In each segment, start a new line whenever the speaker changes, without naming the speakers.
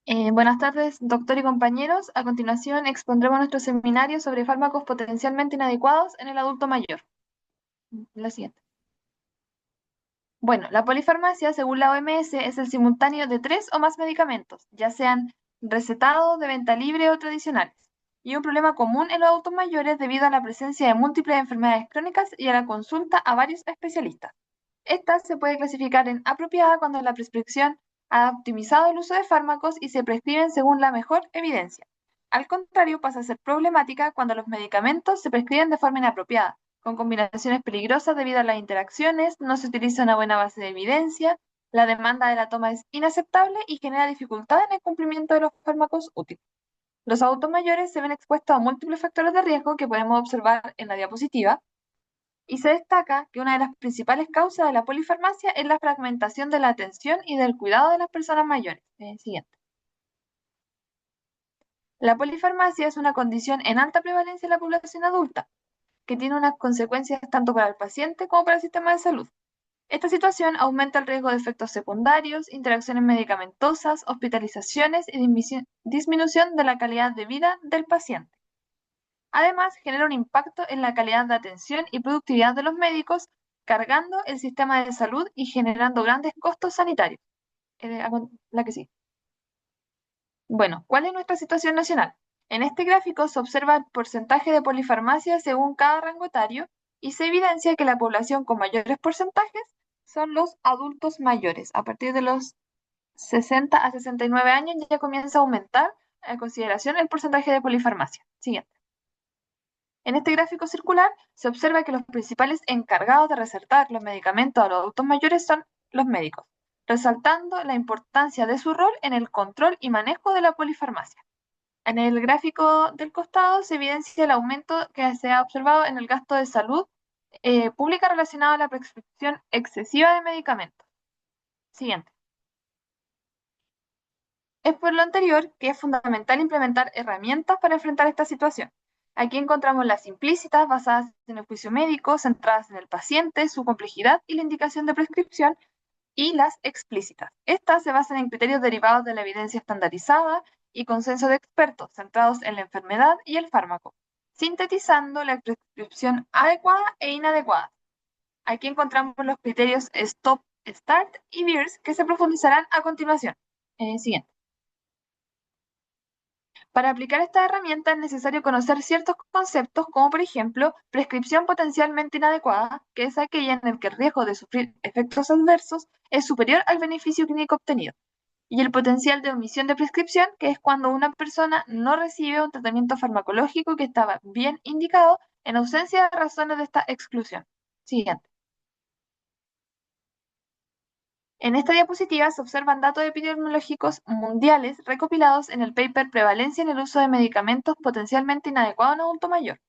Buenas tardes, doctor y compañeros. A continuación expondremos nuestro seminario sobre fármacos potencialmente inadecuados en el adulto mayor. La siguiente. Bueno, la polifarmacia, según la OMS, es el simultáneo de 3 o más medicamentos, ya sean recetados, de venta libre o tradicionales, y un problema común en los adultos mayores debido a la presencia de múltiples enfermedades crónicas y a la consulta a varios especialistas. Esta se puede clasificar en apropiada cuando la prescripción ha optimizado el uso de fármacos y se prescriben según la mejor evidencia. Al contrario, pasa a ser problemática cuando los medicamentos se prescriben de forma inapropiada, con combinaciones peligrosas debido a las interacciones, no se utiliza una buena base de evidencia, la demanda de la toma es inaceptable y genera dificultades en el cumplimiento de los fármacos útiles. Los adultos mayores se ven expuestos a múltiples factores de riesgo que podemos observar en la diapositiva, y se destaca que una de las principales causas de la polifarmacia es la fragmentación de la atención y del cuidado de las personas mayores. Siguiente. La polifarmacia es una condición en alta prevalencia en la población adulta, que tiene unas consecuencias tanto para el paciente como para el sistema de salud. Esta situación aumenta el riesgo de efectos secundarios, interacciones medicamentosas, hospitalizaciones y disminución de la calidad de vida del paciente. Además, genera un impacto en la calidad de atención y productividad de los médicos, cargando el sistema de salud y generando grandes costos sanitarios. La que sí. Bueno, ¿cuál es nuestra situación nacional? En este gráfico se observa el porcentaje de polifarmacia según cada rango etario y se evidencia que la población con mayores porcentajes son los adultos mayores. A partir de los 60 a 69 años ya comienza a aumentar en consideración el porcentaje de polifarmacia. Siguiente. En este gráfico circular se observa que los principales encargados de recetar los medicamentos a los adultos mayores son los médicos, resaltando la importancia de su rol en el control y manejo de la polifarmacia. En el gráfico del costado se evidencia el aumento que se ha observado en el gasto de salud pública relacionado a la prescripción excesiva de medicamentos. Siguiente. Es por lo anterior que es fundamental implementar herramientas para enfrentar esta situación. Aquí encontramos las implícitas, basadas en el juicio médico, centradas en el paciente, su complejidad y la indicación de prescripción, y las explícitas. Estas se basan en criterios derivados de la evidencia estandarizada y consenso de expertos, centrados en la enfermedad y el fármaco, sintetizando la prescripción adecuada e inadecuada. Aquí encontramos los criterios STOP, START y VEERS que se profundizarán a continuación. Siguiente. Para aplicar esta herramienta es necesario conocer ciertos conceptos como por ejemplo prescripción potencialmente inadecuada, que es aquella en la que el riesgo de sufrir efectos adversos es superior al beneficio clínico obtenido, y el potencial de omisión de prescripción, que es cuando una persona no recibe un tratamiento farmacológico que estaba bien indicado en ausencia de razones de esta exclusión. Siguiente. En esta diapositiva se observan datos epidemiológicos mundiales recopilados en el paper Prevalencia en el uso de medicamentos potencialmente inadecuados en adulto mayor.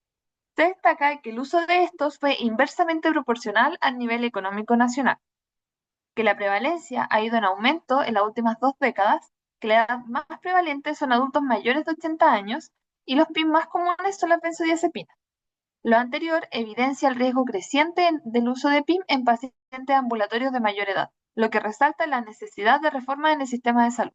Se destaca que el uso de estos fue inversamente proporcional al nivel económico nacional, que la prevalencia ha ido en aumento en las últimas 2 décadas, que la edad más prevalente son adultos mayores de 80 años y los PIN más comunes son las benzodiazepinas. Lo anterior evidencia el riesgo creciente del uso de PIM en pacientes ambulatorios de mayor edad, lo que resalta la necesidad de reforma en el sistema de salud.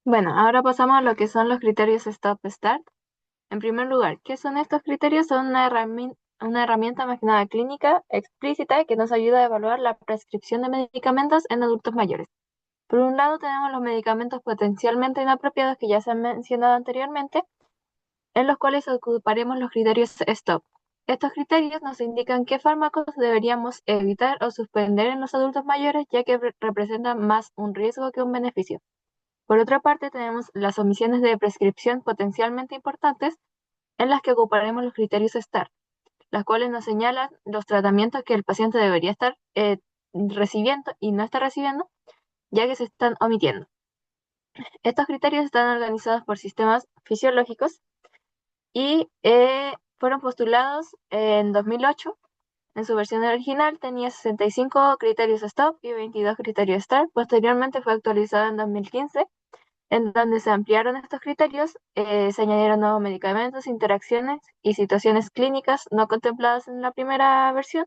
Bueno, ahora pasamos a lo que son los criterios Stop-Start. En primer lugar, ¿qué son estos criterios? Son una herramienta más que nada clínica explícita que nos ayuda a evaluar la prescripción de medicamentos en adultos mayores. Por un lado, tenemos los medicamentos potencialmente inapropiados que ya se han mencionado anteriormente, en los cuales ocuparemos los criterios STOP. Estos criterios nos indican qué fármacos deberíamos evitar o suspender en los adultos mayores, ya que representan más un riesgo que un beneficio. Por otra parte, tenemos las omisiones de prescripción potencialmente importantes, en las que ocuparemos los criterios STAR, las cuales nos señalan los tratamientos que el paciente debería estar recibiendo y no está recibiendo, ya que se están omitiendo. Estos criterios están organizados por sistemas fisiológicos y fueron postulados en 2008. En su versión original tenía 65 criterios STOP y 22 criterios STAR. Posteriormente fue actualizado en 2015 en donde se ampliaron estos criterios, se añadieron nuevos medicamentos, interacciones y situaciones clínicas no contempladas en la primera versión.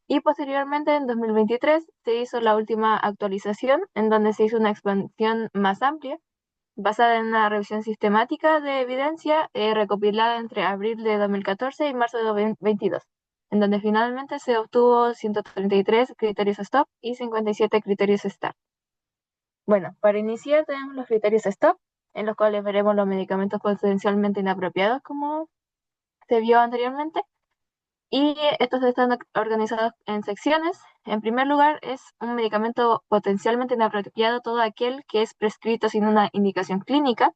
Y posteriormente, en 2023, se hizo la última actualización, en donde se hizo una expansión más amplia, basada en una revisión sistemática de evidencia recopilada entre abril de 2014 y marzo de 2022, en donde finalmente se obtuvo 133 criterios STOP y 57 criterios START. Bueno, para iniciar tenemos los criterios STOP, en los cuales veremos los medicamentos potencialmente inapropiados, como se vio anteriormente, y estos están organizados en secciones. En primer lugar, es un medicamento potencialmente inapropiado todo aquel que es prescrito sin una indicación clínica,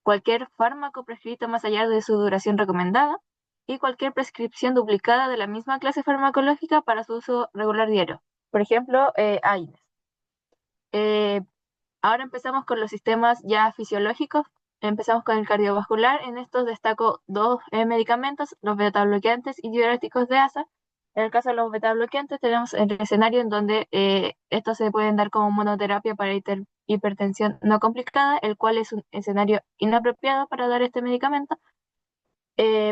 cualquier fármaco prescrito más allá de su duración recomendada, y cualquier prescripción duplicada de la misma clase farmacológica para su uso regular diario. Por ejemplo, AINES. Eh, Ahora empezamos con los sistemas ya fisiológicos. Empezamos con el cardiovascular. En estos destaco dos medicamentos, los betabloqueantes y diuréticos de ASA. En el caso de los betabloqueantes tenemos el escenario en donde estos se pueden dar como monoterapia para hipertensión no complicada, el cual es un escenario inapropiado para dar este medicamento.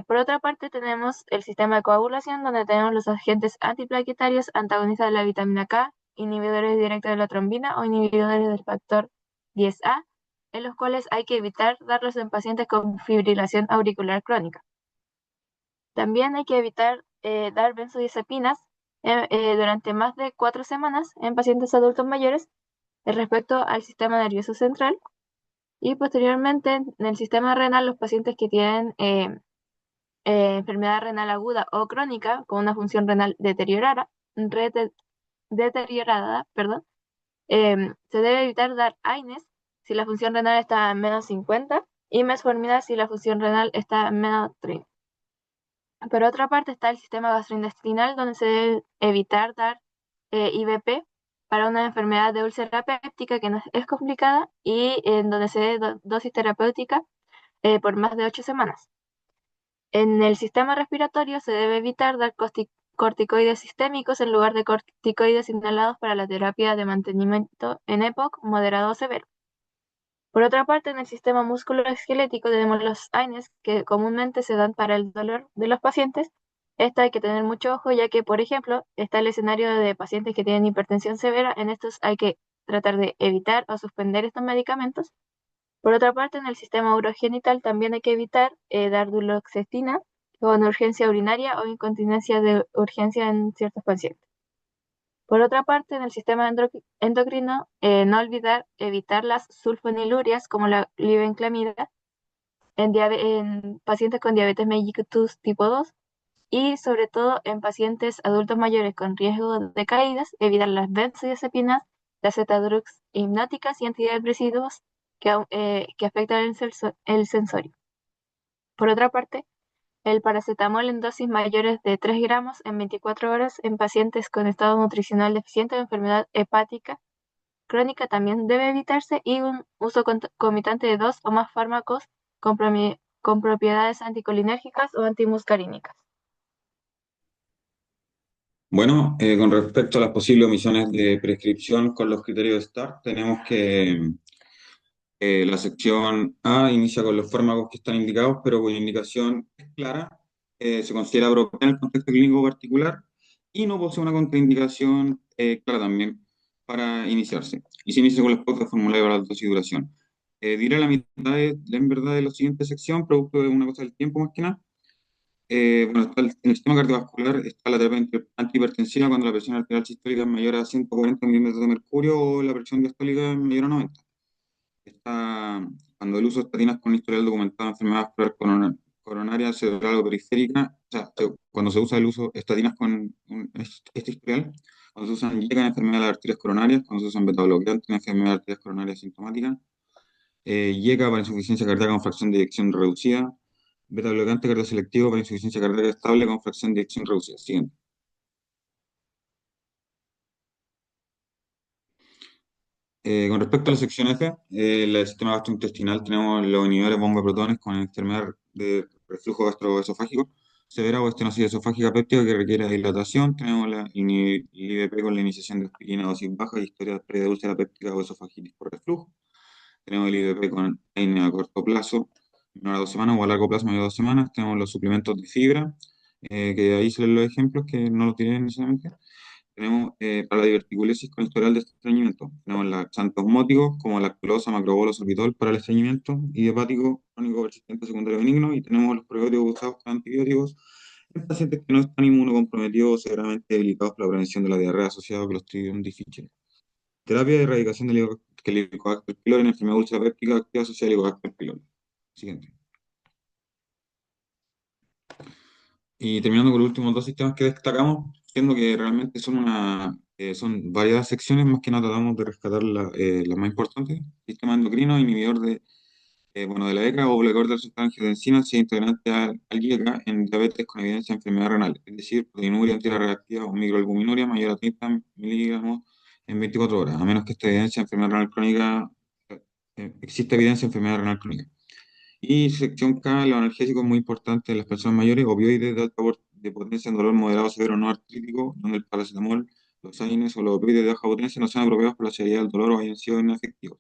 Por otra parte, tenemos el sistema de coagulación, donde tenemos los agentes antiplaquetarios, antagonistas de la vitamina K, inhibidores directos de la trombina o inhibidores del factor 10A, en los cuales hay que evitar darlos en pacientes con fibrilación auricular crónica. También hay que evitar dar benzodiazepinas durante más de 4 semanas en pacientes adultos mayores respecto al sistema nervioso central. Y posteriormente, en el sistema renal, los pacientes que tienen enfermedad renal aguda o crónica con una función renal deteriorada, perdón, se debe evitar dar AINES si la función renal está en menos 50 y metformina si la función renal está en menos 30. Por otra parte está el sistema gastrointestinal, donde se debe evitar dar IVP para una enfermedad de úlcera péptica que no es complicada y en donde se dé dosis terapéutica por más de 8 semanas. En el sistema respiratorio se debe evitar dar corticoides sistémicos en lugar de corticoides inhalados para la terapia de mantenimiento en EPOC moderado o severo. Por otra parte, en el sistema musculoesquelético tenemos los AINES que comúnmente se dan para el dolor de los pacientes. Esto hay que tener mucho ojo, ya que, por ejemplo, está el escenario de pacientes que tienen hipertensión severa. En estos hay que tratar de evitar o suspender estos medicamentos. Por otra parte, en el sistema urogenital también hay que evitar dar duloxetina con urgencia urinaria o incontinencia de urgencia en ciertos pacientes. Por otra parte, en el sistema endocrino, no olvidar evitar las sulfonilurias como la glibenclamida en pacientes con diabetes mellitus tipo 2 y sobre todo en pacientes adultos mayores con riesgo de caídas, evitar las benzodiazepinas, las Z-drugs hipnóticas y antidepresivos que afectan el sensorio. Por otra parte, el paracetamol en dosis mayores de 3 gramos en 24 horas en pacientes con estado nutricional deficiente o enfermedad hepática crónica también debe evitarse y un uso concomitante de 2 o más fármacos con propiedades anticolinérgicas o antimuscarínicas.
Bueno, con respecto a las posibles omisiones de prescripción con los criterios de START, tenemos que la sección A inicia con los fármacos que están indicados, pero cuya indicación es clara, se considera propia en el contexto clínico particular y no posee una contraindicación clara también para iniciarse. Y se inicia con las pautas formularias para la dosis y duración. Diré la mitad en verdad de la siguiente sección, producto de una cosa del tiempo más que nada. Bueno, en el sistema cardiovascular está la terapia antihipertensiva cuando la presión arterial sistólica es mayor a 140 milímetros de mercurio o la presión diastólica es mayor a 90. Está cuando el uso de estatinas con historial documentado de enfermedad vascular coronaria cerebral o periférica, o sea, cuando se usa el uso de estatinas con este historial, cuando se usan YECA en enfermedad de las arterias coronarias, cuando se usan beta-bloqueantes en enfermedad de arterias coronarias sintomáticas, YECA para insuficiencia cardíaca con fracción de eyección reducida, beta-bloqueante cardioselectivo para insuficiencia cardíaca estable con fracción de eyección reducida. Siguiente. Con respecto a la sección F, el sistema gastrointestinal, tenemos los inhibidores bomba de protones con enfermedad de reflujo gastroesofágico severa o estenosis esofágica péptica que requiere hidratación. Tenemos el IVP con la iniciación de aspirina a dosis baja y historia pre de úlcera péptica o esofagitis por reflujo. tenemos el IVP con AINE a corto plazo, menor a 2 semanas, o a largo plazo, mayor a 2 semanas. Tenemos los suplementos de fibra, que ahí salen los ejemplos que no los tienen necesariamente. Tenemos para la diverticulosis con historial de estreñimiento. Tenemos laxantes osmóticos como lactulosa, macrobolo, sorbitol para el estreñimiento idiopático crónico persistente secundario benigno. Y tenemos los probióticos usados con antibióticos en pacientes que no están inmunocomprometidos o severamente debilitados para la prevención de la diarrea asociada a Clostridium difficile. Terapia de erradicación del Helicobacter pylori en enfermedad úlcera péptica activa asociada al Helicobacter pylori. Siguiente. Y terminando con los últimos dos sistemas que destacamos, siendo que realmente son varias secciones, más que nada tratamos de rescatar las más importantes. Sistema endocrino, inhibidor de la ECA o bloqueador del sustrato angiotensina, es integrante al IECA en diabetes con evidencia de enfermedad renal, es decir, proteinuria antirreactiva o microalbuminuria mayor a 30 miligramos en 24 horas, a menos que esta evidencia de enfermedad renal crónica, exista evidencia de enfermedad renal crónica. Y sección K, los analgésicos muy importantes en las personas mayores, opioides de de potencia en dolor moderado, severo, no artrítico, donde el paracetamol, los AINES o los opioides de baja potencia no sean apropiados para la severidad del dolor o hayan sido inefectivos.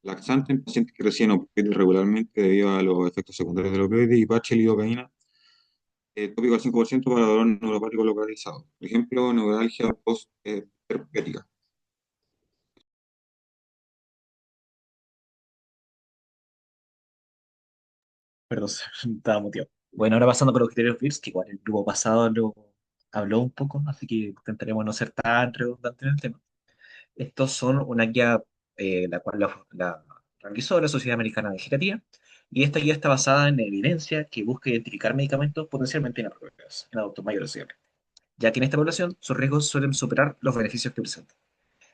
Laxante en pacientes que reciben opioides regularmente debido a los efectos secundarios del opioide, y patch lidocaína, tópico al 5% para dolor neuropático localizado. Por ejemplo, neuralgia post-herpética.
Perdón, estaba muteado. Bueno, ahora pasando con los criterios BIRS, que igual el grupo pasado lo habló un poco, así que intentaremos no ser tan redundantes en el tema. Estos son una guía la cual la realizó la Sociedad Americana de Geriatría, y esta guía está basada en evidencia que busca identificar medicamentos potencialmente inapropiados en adultos mayores, obviamente, ya que en esta población sus riesgos suelen superar los beneficios que presentan.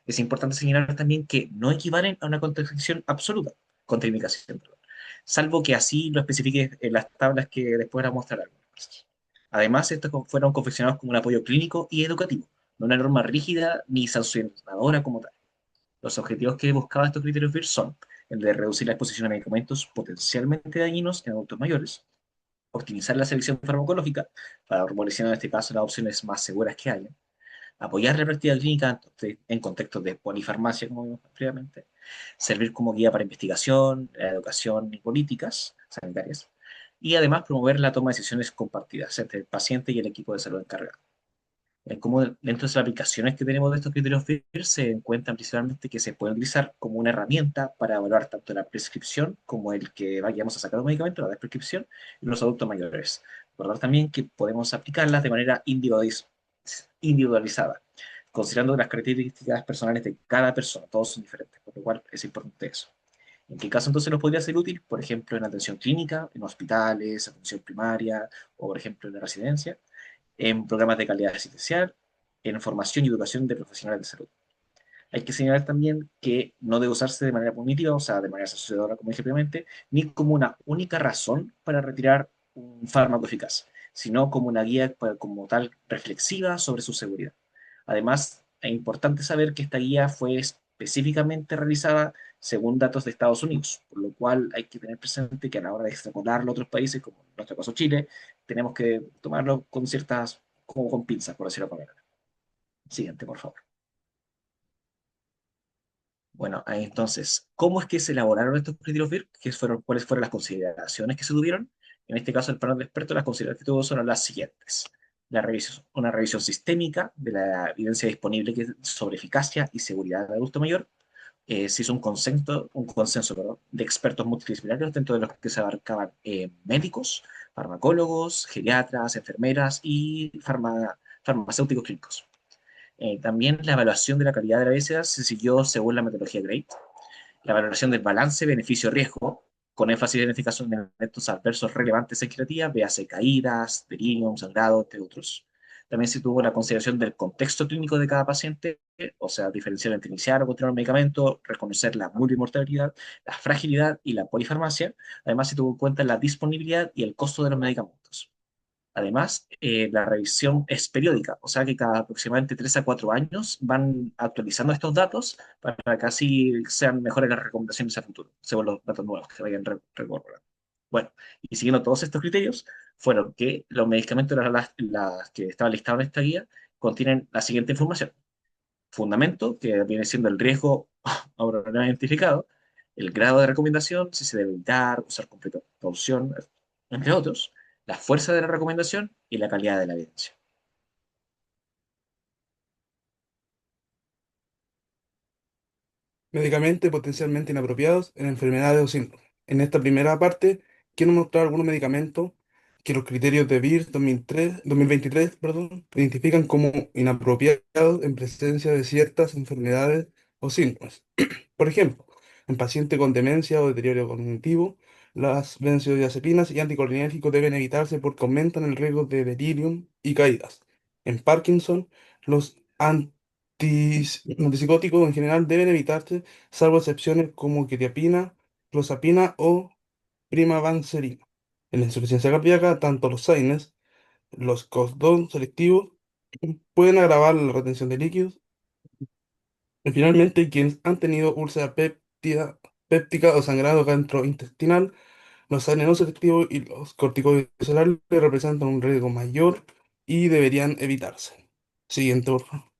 Es importante señalar también que no equivalen a una contraindicación absoluta, contraindicación, perdón, salvo que así lo especifique en las tablas que después van a mostrar algunas cosas. Además, estos fueron confeccionados como un apoyo clínico y educativo, no una norma rígida ni sancionadora como tal. Los objetivos que buscaba estos criterios BIR son el de reducir la exposición a medicamentos potencialmente dañinos en adultos mayores, optimizar la selección farmacológica para favorecer en este caso las opciones más seguras que haya, apoyar la práctica clínica en contextos de polifarmacia, como vimos previamente, servir como guía para investigación, educación y políticas sanitarias, y además promover la toma de decisiones compartidas entre el paciente y el equipo de salud encargado. Como dentro de las aplicaciones que tenemos de estos criterios FIR se encuentran principalmente que se puede utilizar como una herramienta para evaluar tanto la prescripción como el que vayamos a sacar un medicamento, la desprescripción, en los adultos mayores. Recordar también que podemos aplicarlas de manera individualizada, considerando las características personales de cada persona. Todos son diferentes, por lo cual es importante eso. ¿En qué caso entonces nos podría ser útil? Por ejemplo, en atención clínica, en hospitales, atención primaria o, por ejemplo, en la residencia, en programas de calidad asistencial, en formación y educación de profesionales de salud. Hay que señalar también que no debe usarse de manera punitiva, o sea, de manera asociadora, como dije previamente, ni como una única razón para retirar un fármaco eficaz, sino como una guía como tal reflexiva sobre su seguridad. Además, es importante saber que esta guía fue específicamente realizada según datos de Estados Unidos, por lo cual hay que tener presente que a la hora de extrapolarlo a otros países, como en nuestro caso Chile, tenemos que tomarlo con ciertas, como con pinzas, por decirlo de alguna manera. Siguiente, por favor. Bueno, ahí entonces, ¿cómo es que se elaboraron estos criterios BIR? ¿Cuáles fueron las consideraciones que se tuvieron? En este caso, el panel de expertos, las consideraciones que tuvo son las siguientes. Una revisión sistémica de la evidencia disponible sobre eficacia y seguridad del adulto mayor. Se hizo un consenso, perdón, de expertos multidisciplinarios, dentro de los que se abarcaban médicos, farmacólogos, geriatras, enfermeras y farmacéuticos clínicos. También la evaluación de la calidad de la evidencia se siguió según la metodología GRADE. La valoración del balance beneficio-riesgo, con énfasis en este caso en eventos adversos relevantes en creativa, véase caídas, delirium, sangrado, entre otros. También se tuvo la consideración del contexto clínico de cada paciente, o sea, diferenciar entre iniciar o continuar el medicamento, reconocer la multimortalidad, la fragilidad y la polifarmacia. Además, se tuvo en cuenta la disponibilidad y el costo de los medicamentos. Además, la revisión es periódica, o sea que cada aproximadamente 3 a 4 años van actualizando estos datos para que así sean mejores las recomendaciones a futuro, según los datos nuevos que vayan recorriendo. Bueno, y siguiendo todos estos criterios, fueron que los medicamentos, las que estaban listados en esta guía, contienen la siguiente información. Fundamento, que viene siendo el riesgo ahora no identificado, el grado de recomendación, si se debe evitar, usar con precaución, entre otros, la fuerza de la recomendación y la calidad de la evidencia.
Medicamentos potencialmente inapropiados en enfermedades o síndromes. En esta primera parte, quiero mostrar algunos medicamentos que los criterios de VIR 2023, perdón, identifican como inapropiados en presencia de ciertas enfermedades o síndromes. Por ejemplo, en pacientes con demencia o deterioro cognitivo, las benzodiazepinas y anticolinérgicos deben evitarse porque aumentan el riesgo de delirium y caídas. En Parkinson, los antipsicóticos en general deben evitarse, salvo excepciones como quetiapina, clozapina o primavancérina. En la insuficiencia cardíaca, tanto los AINES, los COX-2 selectivos, pueden agravar la retención de líquidos. Y finalmente, quienes han tenido úlcera péptica o sangrado gastrointestinal, los AINES no selectivos y los corticoides orales representan un riesgo mayor y deberían evitarse. Siguiente, por favor.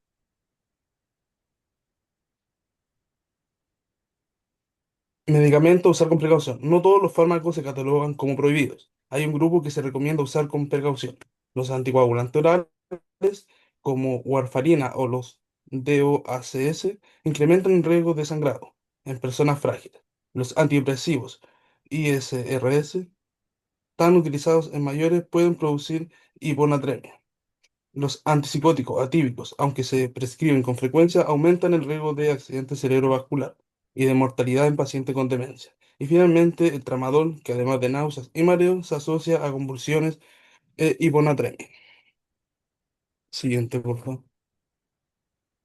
Medicamentos a usar con precaución. No todos los fármacos se catalogan como prohibidos. Hay un grupo que se recomienda usar con precaución. Los anticoagulantes orales, como warfarina o los DOACS, incrementan el riesgo de sangrado en personas frágiles. Los antidepresivos ISRS, tan utilizados en mayores, pueden producir hiponatremia. Los antipsicóticos atípicos, aunque se prescriben con frecuencia, aumentan el riesgo de accidente cerebrovascular y de mortalidad en pacientes con demencia. Y finalmente, el tramadol, que además de náuseas y mareos, se asocia a convulsiones e hiponatremia. Siguiente, por favor.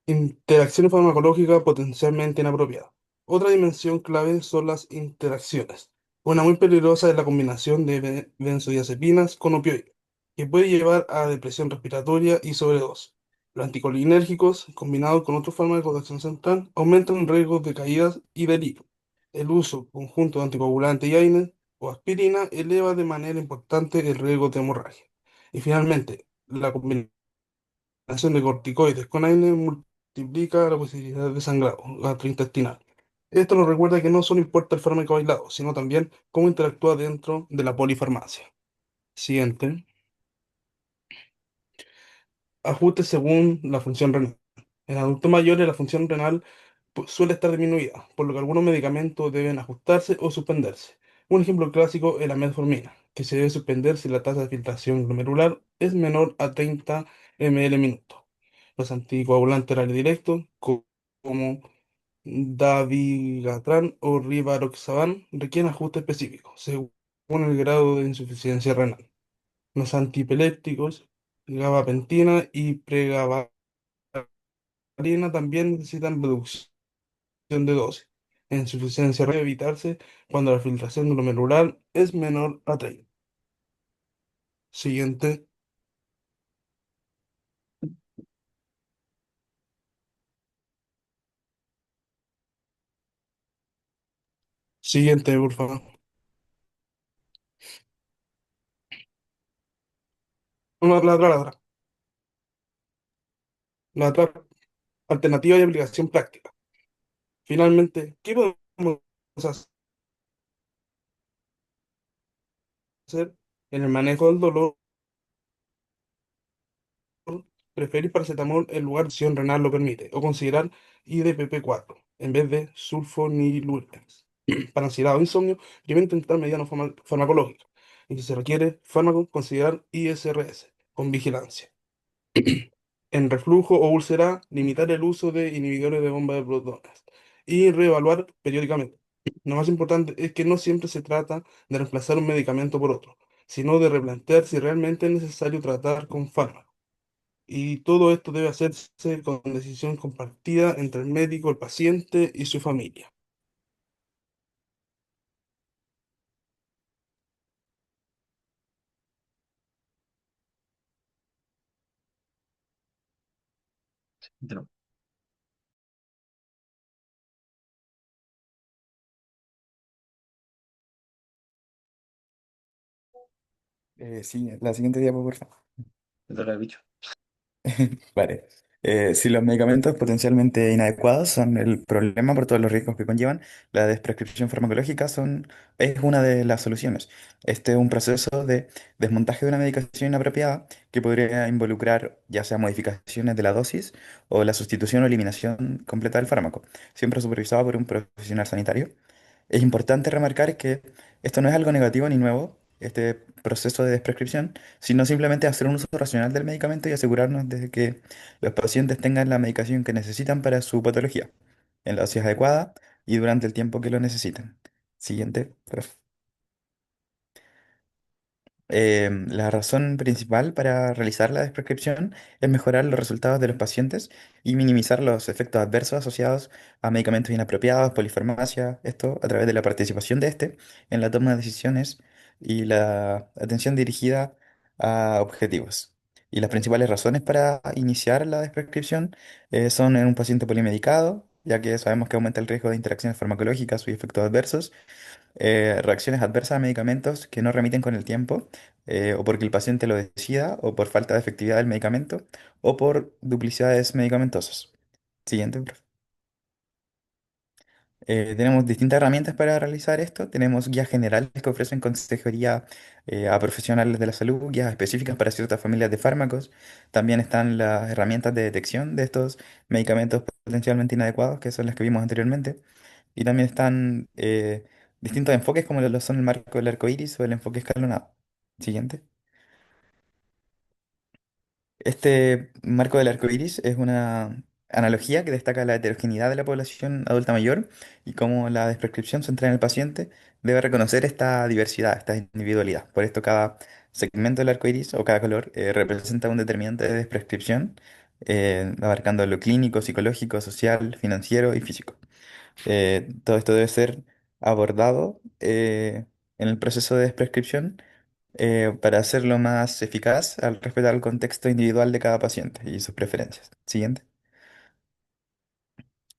Interacciones farmacológicas potencialmente inapropiadas. Otra dimensión clave son las interacciones. Una muy peligrosa es la combinación de benzodiazepinas con opioides, que puede llevar a depresión respiratoria y sobredosis. Los anticolinérgicos, combinados con otros fármacos de acción central, aumentan el riesgo de caídas y delirio. El uso conjunto de anticoagulantes y AINES o aspirina eleva de manera importante el riesgo de hemorragia. Y finalmente, la combinación acción de corticoides con AINE multiplica la posibilidad de sangrado gastrointestinal. Esto nos recuerda que no solo importa el fármaco aislado, sino también cómo interactúa dentro de la polifarmacia. Siguiente. Ajustes según la función renal. En adultos mayores la función renal suele estar disminuida, por lo que algunos medicamentos deben ajustarse o suspenderse. Un ejemplo clásico es la metformina, que se debe suspender si la tasa de filtración glomerular es menor a 30 ml minuto. Los anticoagulantes orales directos, como dabigatran o rivaroxaban, requieren ajuste específico, según el grado de insuficiencia renal. Los antipilépticos, gabapentina y pregabalina también necesitan reducción de dosis. En insuficiencia renal debe evitarse cuando la filtración glomerular es menor a 30. Siguiente, siguiente, por favor. No, la otra. La otra alternativa y aplicación práctica. Finalmente, ¿qué podemos hacer en el manejo del dolor? Preferir paracetamol en lugar de acción renal lo permite, o considerar IDPP-4 en vez de sulfonilureas. Para ansiedad o insomnio, primero intentar medidas no farmacológicas. Y si se requiere fármaco, considerar ISRS con vigilancia. En reflujo o úlcera, limitar el uso de inhibidores de bomba de protones y reevaluar periódicamente. Lo más importante es que no siempre se trata de reemplazar un medicamento por otro, sino de replantear si realmente es necesario tratar con fármaco. Y todo esto debe hacerse con decisión compartida entre el médico, el paciente y su familia.
Sí, la siguiente diapo, por favor.
Te toca el bicho.
Vale. Si los medicamentos potencialmente inadecuados son el problema por todos los riesgos que conllevan, la desprescripción farmacológica es una de las soluciones. Este es un proceso de desmontaje de una medicación inapropiada que podría involucrar ya sea modificaciones de la dosis o la sustitución o eliminación completa del fármaco, siempre supervisado por un profesional sanitario. Es importante remarcar que esto no es algo negativo ni nuevo, este proceso de desprescripción, sino simplemente hacer un uso racional del medicamento y asegurarnos de que los pacientes tengan la medicación que necesitan para su patología, en la dosis adecuada y durante el tiempo que lo necesiten. Siguiente, profe. La razón principal para realizar la desprescripción es mejorar los resultados de los pacientes y minimizar los efectos adversos asociados a medicamentos inapropiados, polifarmacia, esto a través de la participación de este en la toma de decisiones y la atención dirigida a objetivos. Y las principales razones para iniciar la desprescripción son en un paciente polimedicado, ya que sabemos que aumenta el riesgo de interacciones farmacológicas y efectos adversos, reacciones adversas a medicamentos que no remiten con el tiempo, o porque el paciente lo decida, o por falta de efectividad del medicamento, o por duplicidades medicamentosas. Siguiente, por favor. Tenemos distintas herramientas para realizar esto. Tenemos guías generales que ofrecen consejería a profesionales de la salud, guías específicas para ciertas familias de fármacos. También están las herramientas de detección de estos medicamentos potencialmente inadecuados, que son las que vimos anteriormente. Y también están distintos enfoques como lo son el marco del arco iris o el enfoque escalonado. Siguiente. Este marco del arco iris es una analogía que destaca la heterogeneidad de la población adulta mayor y cómo la desprescripción centrada en el paciente debe reconocer esta diversidad, esta individualidad. Por esto, cada segmento del arco iris o cada color representa un determinante de desprescripción, abarcando lo clínico, psicológico, social, financiero y físico. Todo esto debe ser abordado en el proceso de prescripción para hacerlo más eficaz al respetar el contexto individual de cada paciente y sus preferencias. Siguiente.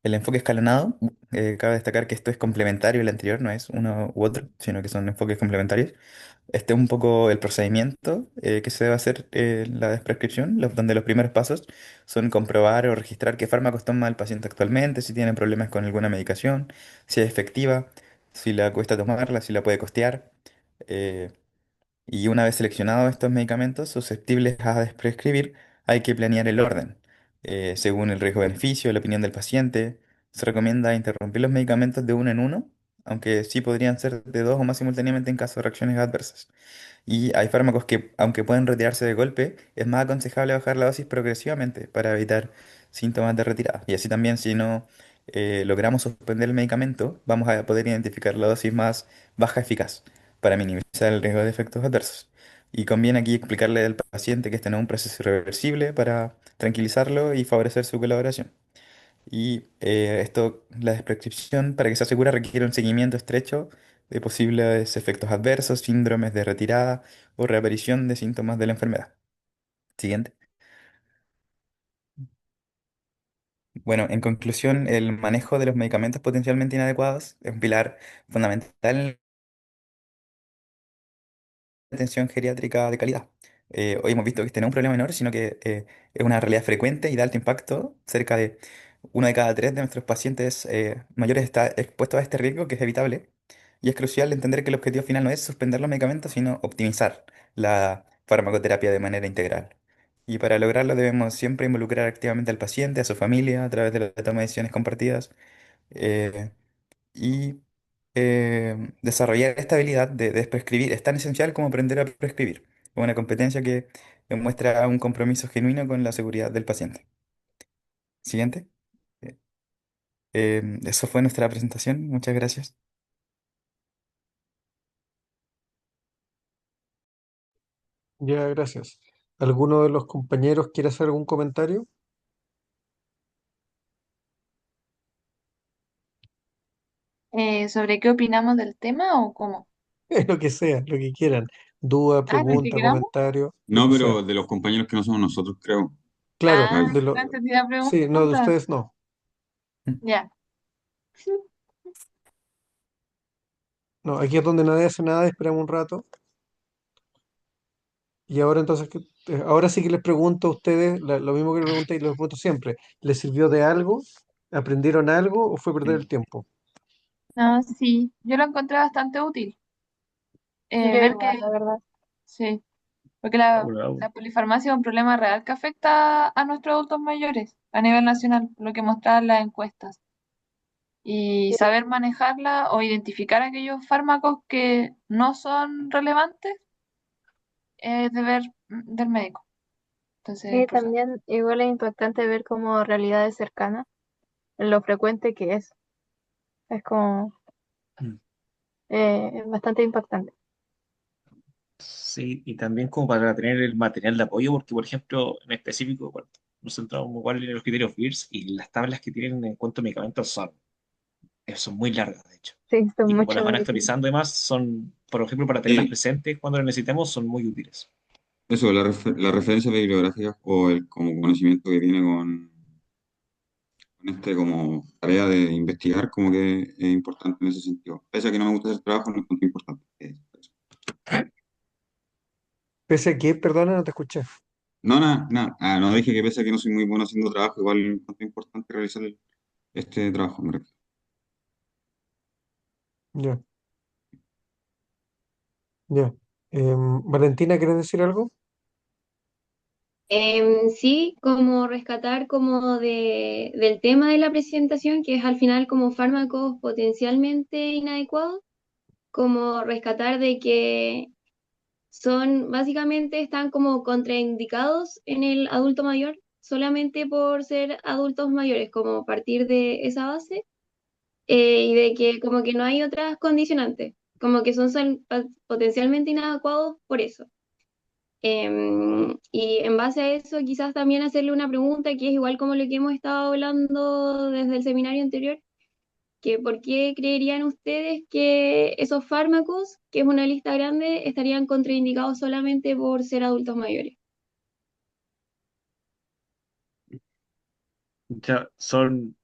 El enfoque escalonado, cabe destacar que esto es complementario, el anterior no es uno u otro, sino que son enfoques complementarios. Este es un poco el procedimiento que se debe hacer en la desprescripción, donde los primeros pasos son comprobar o registrar qué fármacos toma el paciente actualmente, si tiene problemas con alguna medicación, si es efectiva, si la cuesta tomarla, si la puede costear. eh, y una vez seleccionados estos medicamentos susceptibles a prescribir, hay que planear el orden. Según el riesgo-beneficio, la opinión del paciente, se recomienda interrumpir los medicamentos de uno en uno, aunque sí podrían ser de dos o más simultáneamente en caso de reacciones adversas. Y hay fármacos que, aunque pueden retirarse de golpe, es más aconsejable bajar la dosis progresivamente para evitar síntomas de retirada. Y así también, si no logramos suspender el medicamento, vamos a poder identificar la dosis más baja eficaz para minimizar el riesgo de efectos adversos. Y conviene aquí explicarle al paciente que este no es un proceso irreversible para tranquilizarlo y favorecer su colaboración. Y la desprescripción, para que se asegure, requiere un seguimiento estrecho de posibles efectos adversos, síndromes de retirada o reaparición de síntomas de la enfermedad. Siguiente. Bueno, en conclusión, el manejo de los medicamentos potencialmente inadecuados es un pilar fundamental en atención geriátrica de calidad. Hoy hemos visto que este no es un problema menor, sino que es una realidad frecuente y de alto impacto. Cerca de uno de cada tres de nuestros pacientes mayores está expuesto a este riesgo que es evitable. Y es crucial entender que el objetivo final no es suspender los medicamentos, sino optimizar la farmacoterapia de manera integral. Y para lograrlo debemos siempre involucrar activamente al paciente, a su familia, a través de la toma de decisiones compartidas. eh, y desarrollar esta habilidad de prescribir es tan esencial como aprender a prescribir. Es una competencia que demuestra un compromiso genuino con la seguridad del paciente. Siguiente. Eh, Eso fue nuestra presentación. Muchas gracias.
Ya, gracias. ¿Alguno de los compañeros quiere hacer algún comentario?
¿Sobre qué opinamos del tema o cómo?
Lo que sea, lo que quieran. Duda,
Ah, lo que
pregunta,
queramos.
comentario, lo
No,
que sea.
pero de los compañeros que no somos nosotros, creo.
Claro,
Ah,
Claro.
no entendí la
sí, no, de
pregunta.
ustedes no.
Ya.
No, aquí es donde nadie hace nada, esperamos un rato. Y ahora entonces, ahora sí que les pregunto a ustedes lo mismo que les pregunté y les pregunto siempre. ¿Les sirvió de algo? ¿Aprendieron algo o fue perder el tiempo?
No, sí, yo lo encontré bastante útil.
Yo
Ver
igual,
que,
la verdad.
sí, porque
Bravo.
la polifarmacia es un problema real que afecta a nuestros adultos mayores a nivel nacional, lo que mostraban las encuestas. Y
Sí,
saber manejarla o identificar aquellos fármacos que no son relevantes es deber del médico. Entonces,
sí,
importante.
también igual es impactante ver como realidades cercanas, lo frecuente que es. Es como
Mm.
bastante impactante.
Sí, y también como para tener el material de apoyo, porque por ejemplo, en específico, bueno, nos centramos igual en los criterios FIRS y las tablas que tienen en cuanto a medicamentos son muy largas, de hecho.
Sí, son
Y como
mucho
las van
medicamentos.
actualizando y más, son, por ejemplo, para tenerlas
Sí,
presentes cuando las necesitemos, son muy útiles.
eso, la referencia bibliográfica o el como conocimiento que viene con este como tarea de investigar, como que es importante en ese sentido. Pese a que no me gusta hacer trabajo, no es muy importante.
Pese a que, perdona, no te escuché.
No, nada, nada. Ah, no dije que pese a que no soy muy bueno haciendo trabajo, igual es importante realizar este trabajo, me refiero.
Ya, ya. Valentina, ¿quieres decir algo?
Sí, como rescatar como del tema de la presentación, que es al final como fármacos potencialmente inadecuados, como rescatar de que son, básicamente están como contraindicados en el adulto mayor solamente por ser adultos mayores, como partir de esa base, y de que como que no hay otras condicionantes, como que son potencialmente inadecuados por eso. Y en base a eso, quizás también hacerle una pregunta que es igual como lo que hemos estado hablando desde el seminario anterior, que por qué creerían ustedes que esos fármacos, que es una lista grande, estarían contraindicados solamente por ser adultos mayores.
Ya son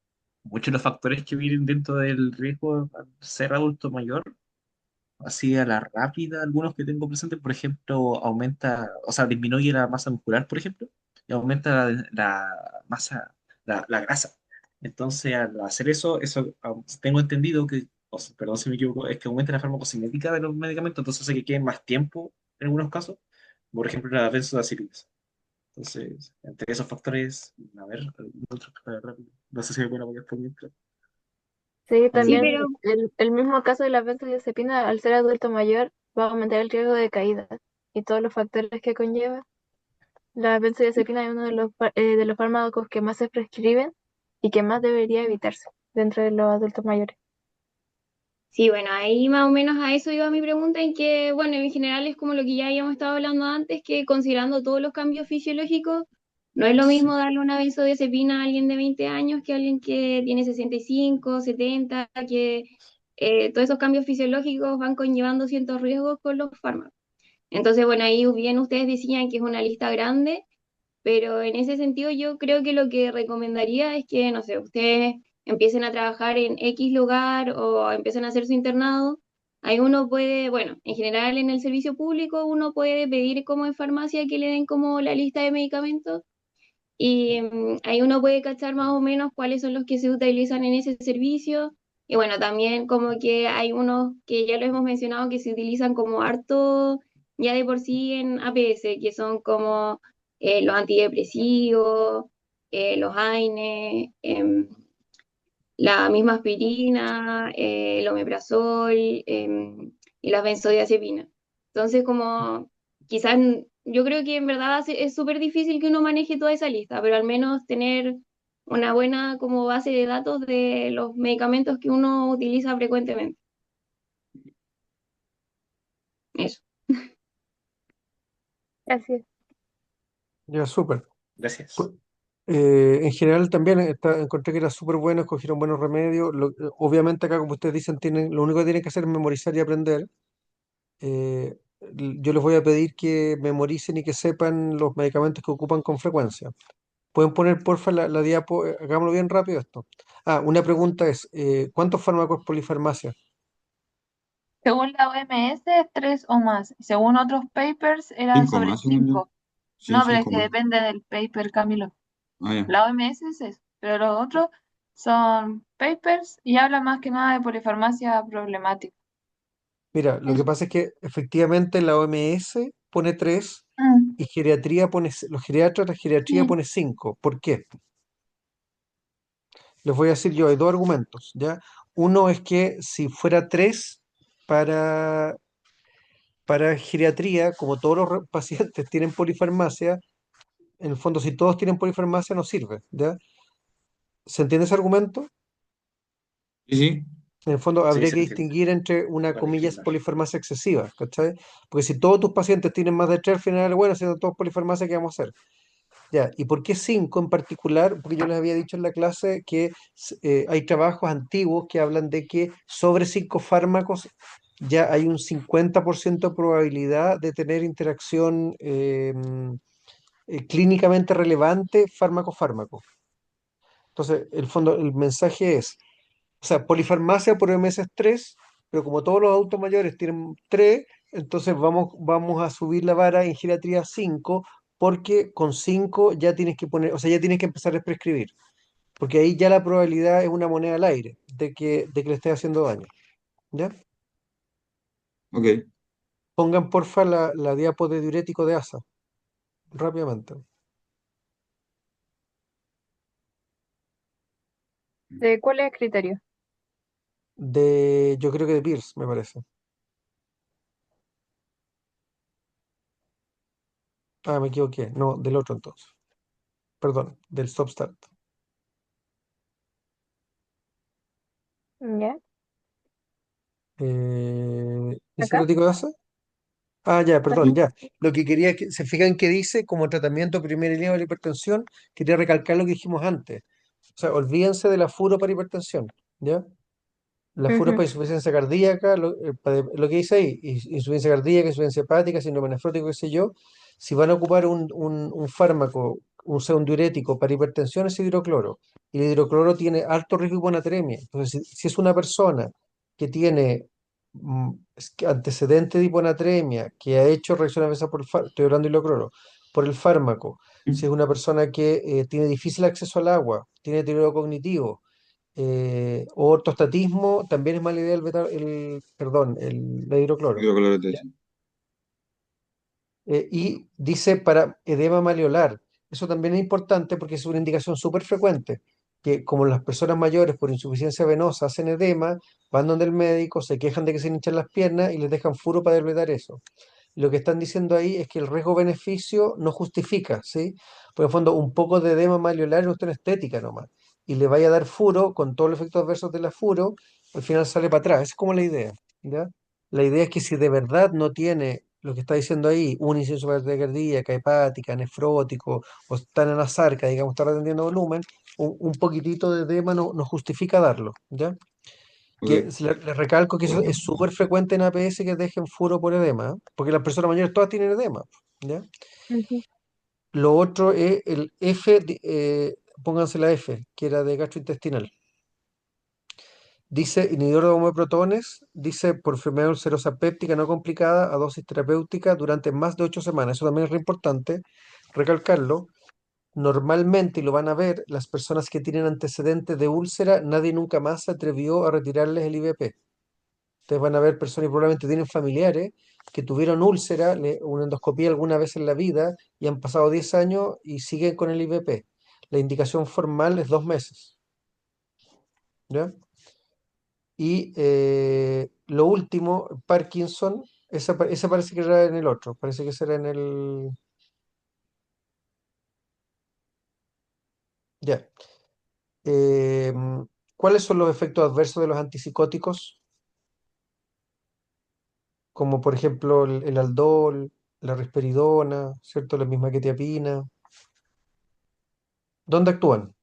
muchos los factores que vienen dentro del riesgo al ser adulto mayor. Así a la rápida, algunos que tengo presentes, por ejemplo, aumenta, o sea, disminuye la masa muscular, por ejemplo, y aumenta la masa, la grasa. Entonces, al hacer eso tengo entendido que, perdón si me equivoco, es que aumenta la farmacocinética de los medicamentos, entonces hace que queden más tiempo en algunos casos, por ejemplo, la benzodiazepinas. Entonces, entre esos factores, a ver, otro, rápido. No sé si me pueden apoyar por mientras.
Sí,
Sí,
también
pero
el mismo caso de la benzodiazepina, al ser adulto mayor, va a aumentar el riesgo de caída y todos los factores que conlleva. La benzodiazepina es uno de los fármacos que más se prescriben y que más debería evitarse dentro de los adultos mayores.
sí, bueno, ahí más o menos a eso iba mi pregunta, en que, bueno, en general es como lo que ya habíamos estado hablando antes, que considerando todos los cambios fisiológicos, no es lo
Sí.
mismo darle una benzodiazepina a alguien de 20 años que a alguien que tiene 65, 70, que todos esos cambios fisiológicos van conllevando ciertos riesgos con los fármacos. Entonces, bueno, ahí bien ustedes decían que es una lista grande, pero en ese sentido yo creo que lo que recomendaría es que, no sé, ustedes empiecen a trabajar en X lugar o empiecen a hacer su internado. Ahí uno puede, bueno, en general en el servicio público uno puede pedir como en farmacia que le den como la lista de medicamentos y ahí uno puede cachar más o menos cuáles son los que se utilizan en ese servicio. Y bueno, también como que hay unos que ya lo hemos mencionado que se utilizan como harto ya de por sí en APS, que son como los antidepresivos, los AINE, la misma aspirina, el omeprazol, y las benzodiazepinas. Entonces, como quizás yo creo que en verdad es súper difícil que uno maneje toda esa lista, pero al menos tener una buena como base de datos de los medicamentos que uno utiliza frecuentemente. Eso.
Así es.
Ya, súper.
Gracias.
Pu- en general también encontré que era súper bueno, escogieron buenos remedios. Obviamente acá, como ustedes dicen, lo único que tienen que hacer es memorizar y aprender. Yo les voy a pedir que memoricen y que sepan los medicamentos que ocupan con frecuencia. ¿Pueden poner, porfa, la diapo? Hagámoslo bien rápido esto. Ah, una pregunta es, ¿cuántos fármacos polifarmacia?
Según la OMS es 3 o más. Según otros papers era
Cinco
sobre
más, según yo.
5.
Sí,
No, pero es
cinco
que
más.
depende del paper, Camilo.
Ah, ya.
La OMS es eso, pero los otros son papers y habla más que nada de polifarmacia problemática.
Mira, lo que pasa es que efectivamente la OMS pone 3
Mm,
y geriatría pone, los geriatras, la geriatría
sí,
pone 5. ¿Por qué? Les voy a decir yo, hay dos argumentos, ¿ya? Uno es que si fuera 3 para, para geriatría, como todos los pacientes tienen polifarmacia, en el fondo si todos tienen polifarmacia no sirve, ¿ya? ¿Se entiende ese argumento?
Sí, sí.
En el fondo
Sí,
habría
se
que
entiende.
distinguir entre una,
Para
comillas,
discriminar.
polifarmacia excesiva, ¿cachai? Porque si todos tus pacientes tienen más de 3, al final, bueno, siendo todos polifarmacia, ¿qué vamos a hacer? Ya, ¿y por qué 5 en particular? Porque yo les había dicho en la clase que hay trabajos antiguos que hablan de que sobre 5 fármacos ya hay un 50% de probabilidad de tener interacción clínicamente relevante fármaco-fármaco. Entonces, el fondo, el mensaje es, o sea, polifarmacia por OMS es 3, pero como todos los adultos mayores tienen 3, entonces vamos a subir la vara en geriatría a 5, porque con 5 ya tienes que poner, o sea, ya tienes que empezar a prescribir, porque ahí ya la probabilidad es una moneda al aire de que le esté haciendo daño. ¿Ya?
Ok.
Pongan porfa la diapo de diurético de ASA, rápidamente.
¿De cuál es el criterio?
Yo creo que de Pierce, me parece. Ah, me equivoqué. No, del otro entonces. Perdón, del Substart.
¿Ya?
¿Es
¿Acá?
diurético de ASA? Ah, ya, perdón,
Sí.
ya. Lo que quería que se fijan que dice como tratamiento de primera línea de la hipertensión, quería recalcar lo que dijimos antes. O sea, olvídense del afuro para hipertensión, ¿ya? El afuro es
Ujú.
para insuficiencia cardíaca, lo que dice ahí, insuficiencia cardíaca, insuficiencia hepática, síndrome nefrótico, qué sé yo. Si van a ocupar un fármaco, sea un diurético para hipertensión, es hidrocloro. Y el hidrocloro tiene alto riesgo de hiponatremia. Entonces, si es una persona que tiene antecedente de hiponatremia, que ha hecho reacción adversa por estoy hablando de hidrocloro, por el fármaco, si es una persona que tiene difícil acceso al agua, tiene deterioro cognitivo, o ortostatismo, también es mala idea perdón, el hidrocloro.
Hidrocloro de
Ya.
techo.
Y dice para edema maleolar. Eso también es importante porque es una indicación súper frecuente, que como las personas mayores por insuficiencia venosa hacen edema, van donde el médico, se quejan de que se les hinchan las piernas y les dejan furo para debilitar eso. Lo que están diciendo ahí es que el riesgo-beneficio no justifica, ¿sí? Por el fondo, un poco de edema maliolar es una cuestión estética nomás. Y le vaya a dar furo, con todos los efectos adversos de la furo, al final sale para atrás. Esa es como la idea, ¿ya? La idea es que si de verdad no tiene lo que está diciendo ahí, un inciso de cardíaca, hepática, nefrótico, o está en la sarca, digamos, está retendiendo volumen, un poquitito de edema no justifica darlo, ¿ya? Que
Ok.
le recalco que eso es súper frecuente en APS que dejen furo por edema, ¿eh? Porque las personas mayores todas tienen edema, ¿ya?
Ujú.
Lo otro es el F, pónganse la F, que era de gastrointestinal. Dice inhibidor de bomba de protones, dice por enfermedad ulcerosa péptica no complicada a dosis terapéutica durante más de 8 semanas. Eso también es re importante recalcarlo. Normalmente, y lo van a ver, las personas que tienen antecedentes de úlcera, nadie nunca más se atrevió a retirarles el IVP. Ustedes van a ver personas que probablemente tienen familiares que tuvieron úlcera, una endoscopía alguna vez en la vida y han pasado 10 años y siguen con el IVP. La indicación formal es 2 meses. ¿Ya? Y lo último, Parkinson, esa parece que era en el otro, parece que será en el... Ya. ¿Cuáles son los efectos adversos de los antipsicóticos? Como por ejemplo el aldol, la risperidona, ¿cierto? La misma quetiapina. ¿Dónde actúan?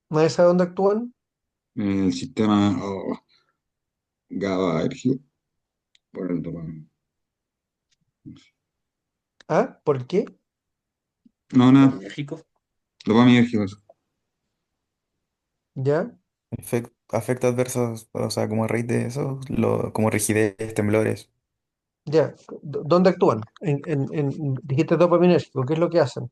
¿Nadie sabe dónde actúan?
El sistema GABAergico por el dopamina.
¿Ah? ¿Por qué?
No, nada.
Dopaminérgico.
Dopaminérgico eso.
¿Ya?
Afectos adversos, o sea, como a raíz de eso, como rigidez, temblores.
¿Ya? ¿Dónde actúan? Dijiste dopaminérgico, ¿qué es lo que hacen?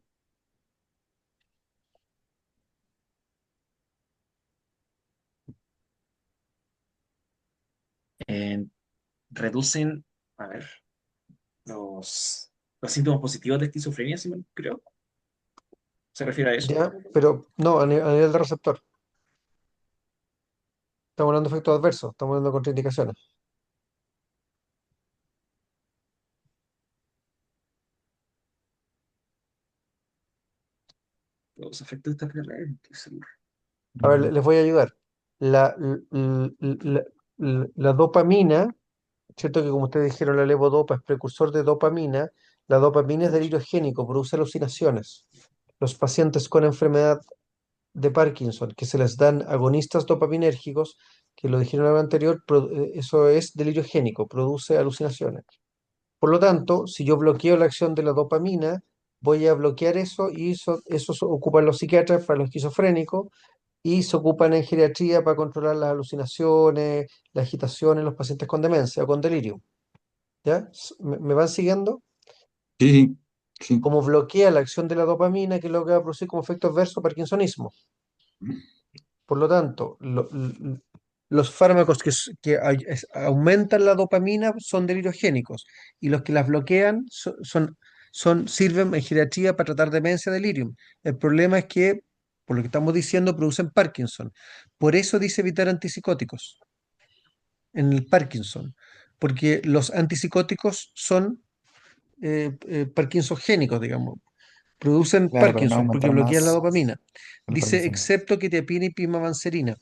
Eh, reducen, a ver, los síntomas positivos de esquizofrenia, si me creo. ¿Se refiere a eso?
¿Ya? Pero no, a nivel de receptor. Estamos hablando de efectos adversos, estamos hablando de contraindicaciones.
Los efectos de esta enfermedad, no estoy seguro.
A ver,
Mm.
les voy a ayudar. La, la, la dopamina, ¿cierto? Que como ustedes dijeron, la levodopa es precursor de dopamina. La dopamina es delirio génico, produce alucinaciones. Los pacientes con enfermedad de Parkinson, que se les dan agonistas dopaminérgicos, que lo dijeron en la anterior, eso es delirio génico, produce alucinaciones. Por lo tanto, si yo bloqueo la acción de la dopamina, voy a bloquear eso y eso se ocupan los psiquiatras para los esquizofrénicos y se ocupan en geriatría para controlar las alucinaciones, la agitación en los pacientes con demencia o con delirio. ¿Ya? ¿Me van siguiendo?
Sí, sí, sí.
Como bloquea la acción de la dopamina, que es lo que va a producir como efecto adverso parkinsonismo. Por lo tanto, los fármacos aumentan la dopamina son deliriogénicos y los que las bloquean sirven en geriatría para tratar demencia, delirium. El problema es que, por lo que estamos diciendo, producen Parkinson. Por eso dice evitar antipsicóticos en el Parkinson, porque los antipsicóticos son parkinsogénicos, digamos, producen
Claro, para no
Parkinson porque
aumentar
bloquean la
más
dopamina.
el
Dice,
Parkinson.
excepto quetiapina y pimavanserina.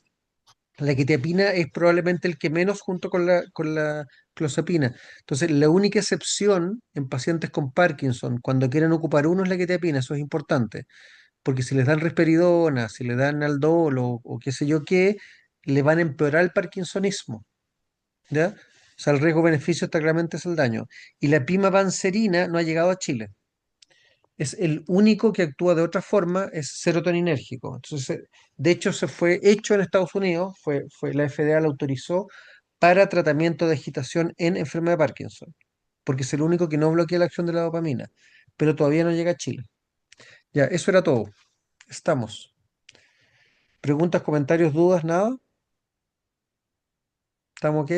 La quetiapina es probablemente el que menos junto con la clozapina. Entonces, la única excepción en pacientes con Parkinson, cuando quieren ocupar uno, es la quetiapina. Eso es importante, porque si les dan risperidona, si le dan aldol o qué sé yo qué, le van a empeorar el parkinsonismo, ¿ya? O sea, el riesgo-beneficio está claramente es el daño. Y la pimavanserina no ha llegado a Chile. Es el único que actúa de otra forma, es serotoninérgico. Entonces, de hecho, se fue hecho en Estados Unidos, la FDA lo autorizó para tratamiento de agitación en enfermedad de Parkinson, porque es el único que no bloquea la acción de la dopamina, pero todavía no llega a Chile. Ya, eso era todo. Estamos. ¿Preguntas, comentarios, dudas, nada? ¿Estamos ok?